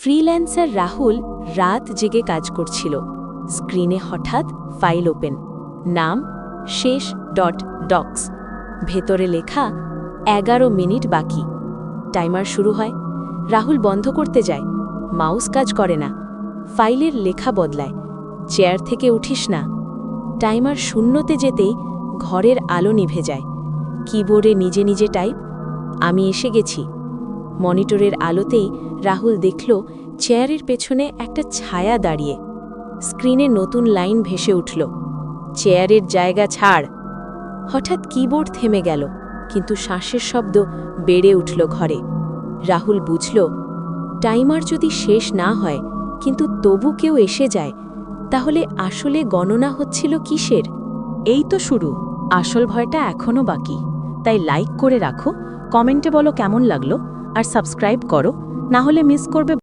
Freelancer Rahul রাত জেগে কাজ করছিল। স্ক্রিনে হঠাৎ ফাইল ওপেন, নাম শেষ.ডক্স, ভেতরে লেখা 11 মিনিট বাকি। টাইমার শুরু হয়। রাহুল বন্ধ করতে যায়, মাউস কাজ করে না। ফাইলের লেখা বদলায়, চেয়ার থেকে উঠিস না। টাইমার শূন্যতে যেতেই ঘরের আলো নিভে যায়। কিবোর্ডে নিজে নিজে টাইপ, আমি এসে গেছি। মনিটরের আলোতেই রাহুল দেখল চেয়ারের পেছনে একটা ছায়া দাঁড়িয়ে। স্ক্রিনে নতুন লাইন ভেসে উঠল, চেয়ারের জায়গা ছাড়। হঠাৎ কিবোর্ড থেমে গেল, কিন্তু শ্বাসের শব্দ বেড়ে উঠল ঘরে। রাহুল বুঝল, টাইমার যদি শেষ না হয় কিন্তু তবু কেউ এসে যায়, তাহলে আসলে গণনা হচ্ছিল কিসের? এই তো শুরু, আসল ভয়টা এখনও বাকি। তাই লাইক করে রাখো, কমেন্টে বলো কেমন লাগলো, আর সাবস্ক্রাইব করো, না হলে মিস করবে